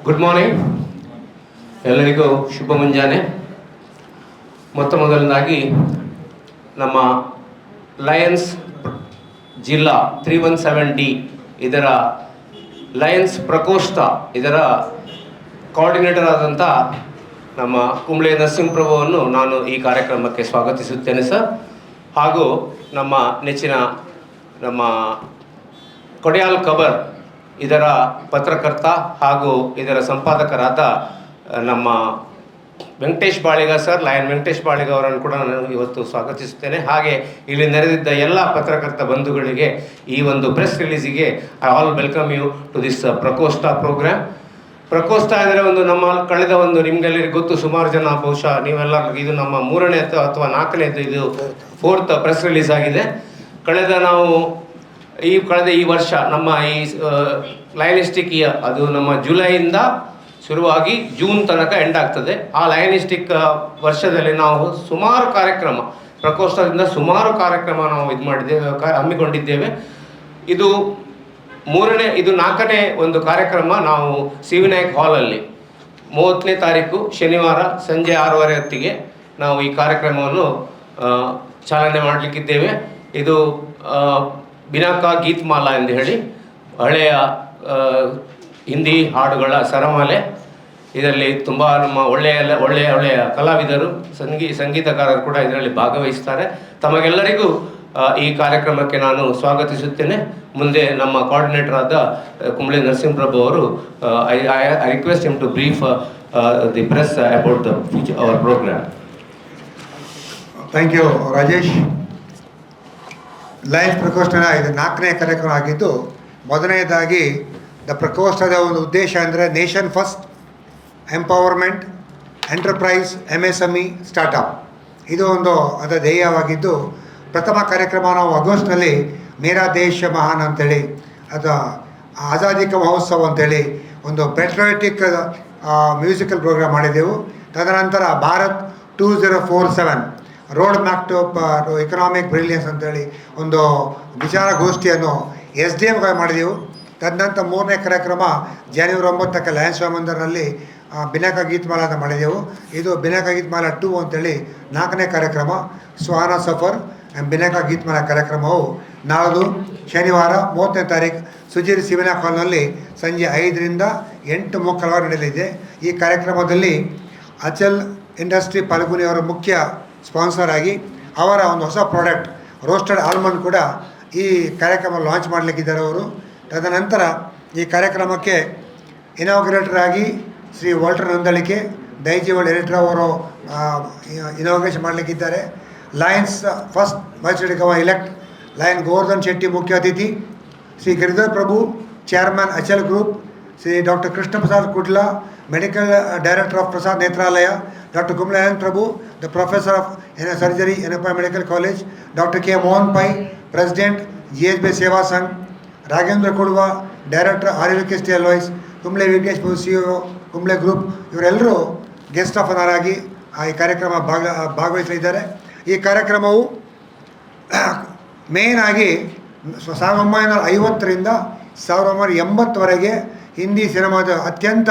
Good morning, ಎಲ್ಲರಿಗೂ ಶುಭ ಮುಂಜಾನೆ. ಮೊದಲನೇದಾಗಿ ನಮ್ಮ ಲಯನ್ಸ್ ಜಿಲ್ಲಾ 317D ಇದರ ಲಯನ್ಸ್ ಪ್ರಕೋಷ್ಠ ಇದರ ಕೋಆರ್ಡಿನೇಟರ್ ಆದಂಥ ನಮ್ಮ ಕುಂಬ್ಳೆ ನರಸಿಂಹಪ್ರಭುವನ್ನು ನಾನು ಈ ಕಾರ್ಯಕ್ರಮಕ್ಕೆ ಸ್ವಾಗತಿಸುತ್ತೇನೆ ಸರ್. ಹಾಗೂ ನಮ್ಮ ನೆಚ್ಚಿನ ನಮ್ಮ ಕೊಡಿಯಾಲ್ ಖಬರ್ ಇದರ ಪತ್ರಕರ್ತ ಹಾಗೂ ಇದರ ಸಂಪಾದಕರಾದ ನಮ್ಮ ವೆಂಕಟೇಶ್ ಬಾಳಿಗ ಸರ್, ಲಯನ್ ವೆಂಕಟೇಶ್ ಬಾಳಿಗ ಅವರನ್ನು ಕೂಡ ನಾನು ಇವತ್ತು ಸ್ವಾಗತಿಸುತ್ತೇನೆ. ಹಾಗೆ ಇಲ್ಲಿ ನೆರೆದಿದ್ದ ಎಲ್ಲ ಪತ್ರಕರ್ತ ಬಂಧುಗಳಿಗೆ ಈ ಒಂದು ಪ್ರೆಸ್ ರಿಲೀಸಿಗೆ I all welcome you to this ಪ್ರಕೋಷ್ಠ ಪ್ರೋಗ್ರಾಮ್. ಪ್ರಕೋಷ್ಠ ಅಂದರೆ ಒಂದು ನಮ್ಮ ಕಳೆದ ಒಂದು ನಿಮಗೆಲ್ಲರಿಗೂ ಗೊತ್ತು, ಸುಮಾರು ಜನ ಬಹುಶಃ ನೀವೆಲ್ಲ ಇದು ನಮ್ಮ 3ನೇ ಅಥವಾ 4ನೇದು ಇದು 4th ಪ್ರೆಸ್ ರಿಲೀಸ್ ಆಗಿದೆ. ಕಳೆದ ಈ ವರ್ಷ ನಮ್ಮ ಈ ಲಯನಿಸ್ಟಿಕ್ ಇಯರ್ ಅದು ನಮ್ಮ ಜುಲೈಯಿಂದ ಶುರುವಾಗಿ ಜೂನ್ ತನಕ ಎಂಡ್ ಆಗ್ತದೆ. ಆ ಲಯನಿಸ್ಟಿಕ್ ವರ್ಷದಲ್ಲಿ ನಾವು ಸುಮಾರು ಕಾರ್ಯಕ್ರಮ ಪ್ರಕೋಷ್ಠದಿಂದ ಸುಮಾರು ಕಾರ್ಯಕ್ರಮ ನಾವು ಹಮ್ಮಿಕೊಂಡಿದ್ದೇವೆ. ಇದು 4ನೇ ಒಂದು ಕಾರ್ಯಕ್ರಮ ನಾವು ಸಿ ವಿನಾಯಕ್ ಹಾಲಲ್ಲಿ 30ನೇ ತಾರೀಕು ಶನಿವಾರ ಸಂಜೆ 6:30 ಹೊತ್ತಿಗೆ ನಾವು ಈ ಕಾರ್ಯಕ್ರಮವನ್ನು ಚಾಲನೆ ಮಾಡಲಿಕ್ಕಿದ್ದೇವೆ. ಇದು ಬಿನಾಕ ಗೀತ್ಮಾಲಾ ಎಂದು ಹೇಳಿ ಹಳೆಯ ಹಿಂದಿ ಹಾಡುಗಳ ಸರಮಾಲೆ. ಇದರಲ್ಲಿ ತುಂಬ ನಮ್ಮ ಒಳ್ಳೆಯ ಕಲಾವಿದರು, ಸಂಗೀತಗಾರರು ಕೂಡ ಇದರಲ್ಲಿ ಭಾಗವಹಿಸ್ತಾರೆ. ತಮಗೆಲ್ಲರಿಗೂ ಈ ಕಾರ್ಯಕ್ರಮಕ್ಕೆ ನಾನು ಸ್ವಾಗತಿಸುತ್ತೇನೆ. ಮುಂದೆ ನಮ್ಮ ಕೋಆರ್ಡಿನೇಟರ್ ಆದ ಕುಂಬ್ಳೆ ನರಸಿಂಹಪ್ರಭು ಅವರು I request him to brief the press about our program. Thank you Rajesh. Lions ಪ್ರಕೋಷ್ಠನ ಇದು 4ನೇ ಕಾರ್ಯಕ್ರಮ ಆಗಿದ್ದು, ಮೊದಲನೇದಾಗಿ ಪ್ರಕೋಷ್ಠದ ಒಂದು ಉದ್ದೇಶ ಅಂದರೆ nation first, empowerment, enterprise, MSME, startup. ಇದು ಒಂದು ಅದರ ಧ್ಯೇಯವಾಗಿದ್ದು, ಪ್ರಥಮ ಕಾರ್ಯಕ್ರಮ ನಾವು ಆಗಸ್ಟ್ನಲ್ಲಿ ಮೇರಾ ದೇಶ ಮಹಾನ್ ಅಂತೇಳಿ, ಅದು ಆಜಾದಿ ಕಾ ಮಹೋತ್ಸವ ಅಂತೇಳಿ ಒಂದು ಪೆಟ್ರಿಯಾಟಿಕ್ ಮ್ಯೂಸಿಕಲ್ ಪ್ರೋಗ್ರಾಮ್ ಮಾಡಿದೆವು. ತದನಂತರ Bharat 2047 road map to economic brilliance ಅಂತೇಳಿ ಒಂದು ವಿಚಾರಗೋಷ್ಠಿಯನ್ನು SDM ಮಾಡಿದೆವು. ತದನಂತರ 3ನೇ ಕಾರ್ಯಕ್ರಮ ಜನವರಿ 9ಕ್ಕೆ ಲಯನ್ಸ್ ಮಂದಿರದಲ್ಲಿ ಬಿನಾಕ ಗೀತ್ಮಾಲಾ ಅಂತ ಮಾಡಿದೆವು. ಇದು ಬಿನಾಕ ಗೀತ್ಮಾಲಾ 2 ಅಂತೇಳಿ 4ನೇ ಕಾರ್ಯಕ್ರಮ. ಸುಹಾನಾ ಸಫರ್ ಬಿನಾಕ ಗೀತ್ಮಾಲಾ ಕಾರ್ಯಕ್ರಮವು ನಾಳ್ದು ಶನಿವಾರ 30ನೇ ತಾರೀಕು ಸುಜೀರ್ ಸಿವಿನಾ ಹಾಲ್ನಲ್ಲಿ ಸಂಜೆ 5ರಿಂದ 8:30 ನಡೆಯಲಿದೆ. ಈ ಕಾರ್ಯಕ್ರಮದಲ್ಲಿ ಅಚಲ್ ಇಂಡಸ್ಟ್ರಿ ಪಾಲ್ಗುನಿಯವರ ಮುಖ್ಯ ಸ್ಪಾನ್ಸರ್ ಆಗಿ ಅವರ ಒಂದು ಹೊಸ ಪ್ರಾಡಕ್ಟ್ ರೋಸ್ಟೆಡ್ ಆಲ್ಮಂಡ್ ಕೂಡ ಈ ಕಾರ್ಯಕ್ರಮ ಲಾಂಚ್ ಮಾಡಲಿಕ್ಕಿದ್ದಾರೆ ಅವರು. ತದನಂತರ ಈ ಕಾರ್ಯಕ್ರಮಕ್ಕೆ ಇನಾಗ್ರೇಟರ್ ಆಗಿ ಶ್ರೀ ವಾಲ್ಟರ್ ನಂದಳಿಕೆ, ದೈಜಿವಲ್ ಡೈರೆಕ್ಟರ್ ಅವರು ಇನಾಗ್ರೇಷನ್ ಮಾಡಲಿಕ್ಕಿದ್ದಾರೆ. Lions first vice elect lion Govardhan Shetty ಮುಖ್ಯ ಅತಿಥಿ, Shri Giridhar Prabhu chairman Achal group, Shri doctor Krishna Prasad Kudla medical director of Prasad Netralaya, doctor Kumble Prabhu the professor of surgery NFI medical college, doctor K Mohan Pai president GSB Seva Sangh, Raghendra Kudva director RVK ಅಲ್ವೈಸ್, ಕುಂಬ್ಳೆ ವೆಂಕಟೇಶ್ ಪ್ರಭು CEO ಕುಂಬ್ಳೆ ಗ್ರೂಪ್, ಇವರೆಲ್ಲರೂ guest of honour ಆಗಿ ಈ ಕಾರ್ಯಕ್ರಮ ಭಾಗವಹಿಸಲಿದ್ದಾರೆ. ಈ ಕಾರ್ಯಕ್ರಮವು ಮೇನ್ ಆಗಿ 1950ರಿಂದ 1980ವರೆಗೆ ಹಿಂದಿ ಸಿನಿಮಾದ ಅತ್ಯಂತ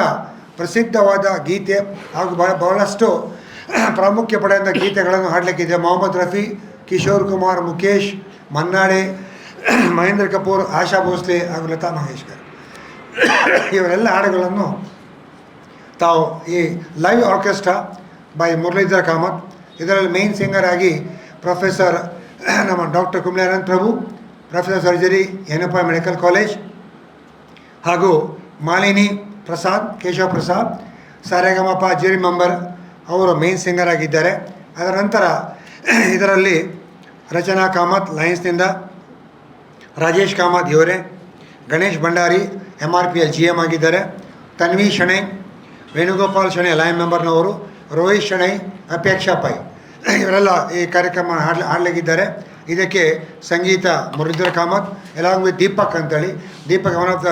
ಪ್ರಸಿದ್ಧವಾದ ಗೀತೆ ಹಾಗೂ ಬಹಳಷ್ಟು ಪ್ರಾಮುಖ್ಯ ಪಡೆಯುವಂಥ ಗೀತೆಗಳನ್ನು ಹಾಡಲಿಕ್ಕಿದೆ. ಮೊಹಮ್ಮದ್ ರಫಿ, ಕಿಶೋರ್ ಕುಮಾರ್, ಮುಖೇಶ್, ಮನ್ನಾಡೆ, ಮಹೇಂದ್ರ ಕಪೂರ್, ಆಶಾ ಭೋಸ್ಲೆ ಹಾಗೂ ಲತಾ ಮಂಗೇಶ್ಕರ್ ಇವರೆಲ್ಲ ಹಾಡುಗಳನ್ನು ತಾವು ಈ live orchestra by Muralidhar Kamath, ಇದರಲ್ಲಿ ಮೇನ್ ಸಿಂಗರ್ ಆಗಿ ಪ್ರೊಫೆಸರ್ ನಮ್ಮ doctor Kumble Prabhu, professor surgery NFI medical college, ಹಾಗೂ ಮಾಲಿನಿ ಪ್ರಸಾದ್, ಕೇಶವ ಪ್ರಸಾದ್, ಸಾರೆಗಮಪ ಜ್ಯೂರಿ ಮೆಂಬರ್ ಅವರು ಮೇನ್ ಸಿಂಗರ್ ಆಗಿದ್ದಾರೆ. ಅದರ ನಂತರ ಇದರಲ್ಲಿ ರಚನಾ ಕಾಮತ್ ಲಯನ್ಸ್ನಿಂದ, ರಾಜೇಶ್ ಕಾಮತ್ ಇವರೇ, ಗಣೇಶ್ ಭಂಡಾರಿ MRPL GM ಆಗಿದ್ದಾರೆ, ತನ್ವಿ ಶೆಣೈ, ವೇಣುಗೋಪಾಲ್ ಶೆಣೈ ಲಯನ್ ಮೆಂಬರ್ನವರು, ರೋಹಿತ್ ಶೆಣೈ, ಅಪೇಕ್ಷಾ ಪೈ ಇವರೆಲ್ಲ ಈ ಕಾರ್ಯಕ್ರಮ ಹಾಡಲಿಕ್ಕಿದ್ದಾರೆ. ಇದಕ್ಕೆ ಸಂಗೀತ ಮುರಳೀಧರ್ ಕಾಮತ್ ಎಲಾಂಗ್ ವಿತ್ ದೀಪಕ್ ಅಂತೇಳಿ, Deepak one of the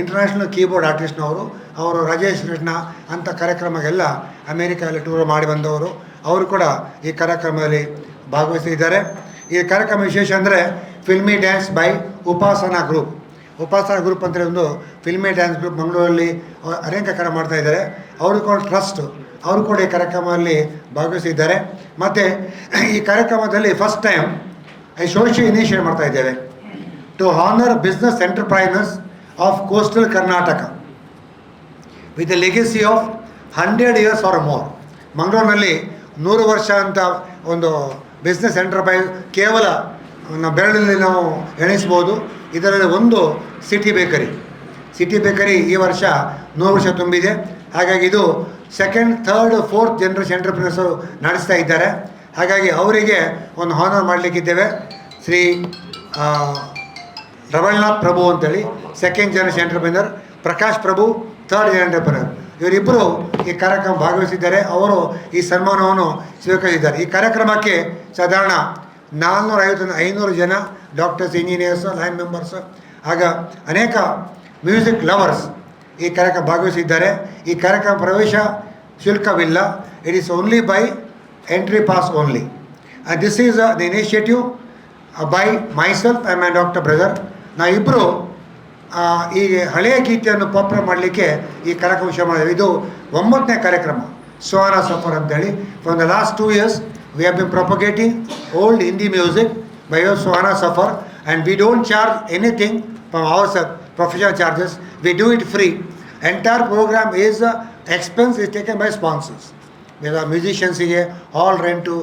international keyboard ಆರ್ಟಿಸ್ಟ್ನವರು, ಅವರು ರಾಜೇಶ್ ಕೃಷ್ಣ ಅಂಥ ಕಾರ್ಯಕ್ರಮಕ್ಕೆಲ್ಲ ಅಮೇರಿಕಾದಲ್ಲಿ ಟೂರ್ ಮಾಡಿ ಬಂದವರು, ಅವರು ಕೂಡ ಈ ಕಾರ್ಯಕ್ರಮದಲ್ಲಿ ಭಾಗವಹಿಸಿದ್ದಾರೆ. ಈ ಕಾರ್ಯಕ್ರಮ ವಿಶೇಷ ಅಂದರೆ filmy dance by Upasana group. Upasana group ಅಂತೇಳಿ ಒಂದು ಫಿಲ್ಮಿ ಡ್ಯಾನ್ಸ್ ಗ್ರೂಪ್ ಮಂಗಳೂರಲ್ಲಿ ಅನೇಕ ಕಾರ್ಯ ಮಾಡ್ತಾ ಇದ್ದಾರೆ. ಅವರು ಕೂಡ ಟ್ರಸ್ಟ್, ಅವರು ಕೂಡ ಈ ಕಾರ್ಯಕ್ರಮದಲ್ಲಿ ಭಾಗವಹಿಸಿದ್ದಾರೆ. ಮತ್ತು ಈ ಕಾರ್ಯಕ್ರಮದಲ್ಲಿ ಫಸ್ಟ್ ಟೈಮ್ ಈ ಸೋಷಿಯಲ್ ಇನಿಷಿಯೇಟ್ ಮಾಡ್ತಾ ಇದ್ದೇವೆ to honour business entrepreneurs of coastal Karnataka with a legacy of 100 years or more. ಮಂಗಳೂರಿನಲ್ಲಿ 100 ವರ್ಷ ಅಂತ ಒಂದು ಬಿಸ್ನೆಸ್ ಎಂಟರ್ಪ್ರೈಸ್ ಕೇವಲ ಬೆರಳಲ್ಲಿ ನಾವು ಎಣಿಸ್ಬೋದು. ಇದರಲ್ಲಿ ಒಂದು ಸಿಟಿ ಬೇಕರಿ ಈ ವರ್ಷ 100 ವರ್ಷ ತುಂಬಿದೆ. ಹಾಗಾಗಿ ಇದು ಸೆಕೆಂಡ್, ಥರ್ಡ್, ಫೋರ್ತ್ ಜನರೇಷನ್ ಎಂಟರ್ಪ್ರಿನರ್ಸರು ನಡೆಸ್ತಾ ಇದ್ದಾರೆ. ಹಾಗಾಗಿ ಅವರಿಗೆ ಒಂದು ಹಾನರ್ ಮಾಡಲಿಕ್ಕಿದ್ದೇವೆ. ಶ್ರೀ ರವಳ್ನಾಥ್ ಪ್ರಭು ಅಂತೇಳಿ ಸೆಕೆಂಡ್ ಜನರೇಷನ್ ಎಂಟರ್ಪ್ರಿನರ್, ಪ್ರಕಾಶ್ ಪ್ರಭು ಥರ್ಡ್ ಜನರೇಷನ್ ಎಂಟರ್ಪ್ರಿನರ್. ಇವರಿಬ್ಬರು ಈ ಕಾರ್ಯಕ್ರಮ ಭಾಗವಹಿಸಿದ್ದಾರೆ. ಅವರು ಈ ಸನ್ಮಾನವನ್ನು ಸ್ವೀಕರಿಸಿದ್ದಾರೆ. ಈ ಕಾರ್ಯಕ್ರಮಕ್ಕೆ ಸಾಧಾರಣ 450-500 ಜನ ಡಾಕ್ಟರ್ಸ್, ಇಂಜಿನಿಯರ್ಸ್, ಲೈನ್ ಮೆಂಬರ್ಸ್, ಆಗ ಅನೇಕ ಮ್ಯೂಸಿಕ್ ಲವರ್ಸ್ ಈ ಕಾರ್ಯಕ್ರಮ ಭಾಗವಹಿಸಿದ್ದಾರೆ. ಈ ಕಾರ್ಯಕ್ರಮ ಪ್ರವೇಶ ಶುಲ್ಕವಿಲ್ಲ. It is only by entry pass only. This is the initiative by myself and my doctor brother. ನಾವಿಬ್ಬರು ಈ ಹಳೆಯ ಗೀತೆಯನ್ನು ಪಾಪ್ಯುಲರ್ ಮಾಡಲಿಕ್ಕೆ ಈ ಕಾರ್ಯಕ್ರಮ ವಿಷಯ ಮಾಡಿದ್ವಿ. ಇದು 9ನೇ ಕಾರ್ಯಕ್ರಮ, ಸುಹಾನಾ ಸಫರ್ ಅಂತೇಳಿ. From the last 2 years we have been propagating old Hindi music by your Suhana Safar, and we don't charge anything from our professional charges. We do it free. Entire program is expense is taken by sponsors. There are musicians here, all rent to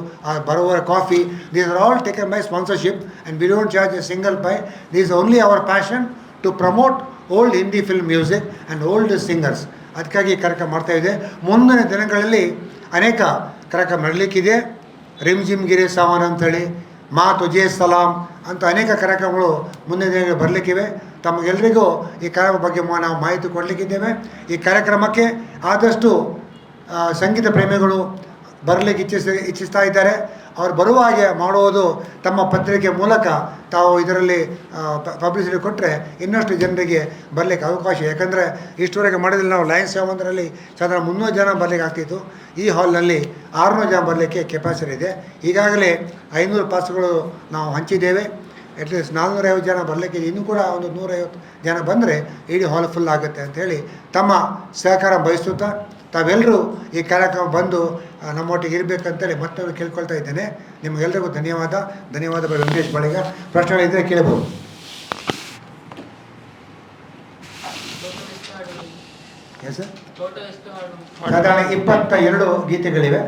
Barover coffee. These are all taken by sponsorship, and we don't charge a single pie. This is only our passion to promote old Hindi film music and old singers. ಅದಕ್ಕಾಗಿ ಕಾರ್ಯಕ್ರಮ ಮಾಡ್ತಾ ಇದೆ. ಮುಂದಿನ ದಿನಗಳಲ್ಲಿ ಅನೇಕ ಕಾರ್ಯಕ್ರಮ ನಡಲಿಕ್ಕಿದೆ. Rim gym ಗಿರಿ ಸಾವನ್ ಅಂಥೇಳಿ, ಮಾ ತುಜೇ ಸಲಾಂ ಅಂತ ಅನೇಕ ಕಾರ್ಯಕ್ರಮಗಳು ಮುಂದಿನ ದಿನಗಳಲ್ಲಿ ಬರಲಿಕ್ಕಿವೆ. ತಮಗೆಲ್ಲರಿಗೂ ಈ ಕಾರ್ಯಕ್ರಮ ಬಗ್ಗೆ ನಾವು ಮಾಹಿತಿ ಕೊಡಲಿಕ್ಕಿದ್ದೇವೆ. ಈ ಕಾರ್ಯಕ್ರಮಕ್ಕೆ ಆದಷ್ಟು ಸಂಗೀತ ಪ್ರೇಮಿಗಳು ಬರಲಿಕ್ಕೆ ಇಚ್ಛಿಸ್ತಾ ಇದ್ದಾರೆ. ಅವ್ರು ಬರುವ ಹಾಗೆ ಮಾಡುವುದು ತಮ್ಮ ಪತ್ರಿಕೆ ಮೂಲಕ ತಾವು ಇದರಲ್ಲಿ ಪಬ್ಲಿಸಿಟಿ ಕೊಟ್ಟರೆ ಇನ್ನಷ್ಟು ಜನರಿಗೆ ಬರಲಿಕ್ಕೆ ಅವಕಾಶ. ಯಾಕಂದರೆ ಇಷ್ಟವರೆಗೆ ಮಾಡಿದಲ್ಲಿ ನಾವು ಲಯನ್ಸ್ ಸೇವಂದರಲ್ಲಿ ಸಾಧಾರಣ 300 ಜನ ಬರಲಿಕ್ಕೆ ಆಗ್ತಿತ್ತು. ಈ ಹಾಲ್ನಲ್ಲಿ 600 ಜನ ಬರಲಿಕ್ಕೆ ಕೆಪಾಸಿಟಿ ಇದೆ. ಈಗಾಗಲೇ 500 ಪಾಸ್ಗಳು ನಾವು ಹಂಚಿದ್ದೇವೆ. ಅಟ್ಲೀಸ್ಟ್ 450 ಜನ ಬರಲಿಕ್ಕೆ ಇನ್ನೂ ಕೂಡ ಒಂದು 150 ಜನ ಬಂದರೆ ಇಡೀ ಹಾಲ್ ಫುಲ್ ಆಗುತ್ತೆ ಅಂಥೇಳಿ ತಮ್ಮ ಸಹಕಾರ ಬಯಸುತ್ತಾ ತಾವೆಲ್ಲರೂ ಈ ಕಾರ್ಯಕ್ರಮ ಬಂದು ನಮ್ಮೊಟ್ಟಿಗೆ ಇರಬೇಕಂತೇಳಿ ಮತ್ತೊಮ್ಮೆ ಕೇಳ್ಕೊಳ್ತಾ ಇದ್ದೇನೆ. ನಿಮಗೆಲ್ಲರಿಗೂ ಧನ್ಯವಾದ ಬೈ ವೆಂಕಟೇಶ್ ಬಳಿಗ. ಪ್ರಶ್ನೆಗಳಿದ್ದರೆ ಕೇಳಬಹುದು. ಎಸ್ ಸರ್, ಸಾಧಾರಣ 22 ಗೀತೆಗಳಿವೆ.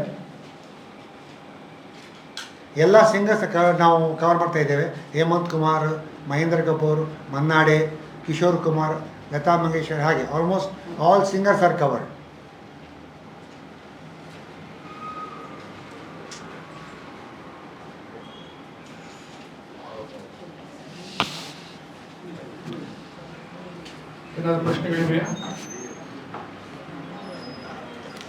ಎಲ್ಲ ಸಿಂಗರ್ಸ್ ನಾವು ಕವರ್ ಮಾಡ್ತಾ ಇದ್ದೇವೆ. ಹೇಮಂತ್ ಕುಮಾರ್, ಮಹೇಂದ್ರ ಕಪೂರ್, ಮನ್ನಾಡೆ, ಕಿಶೋರ್ ಕುಮಾರ್, ಲತಾ ಮಂಗೇಶ್ಕರ್, ಹಾಗೆ almost all singers R covered. ಏನಾದರೂ ಪ್ರಶ್ನೆಗಳಿವೆಯಾ?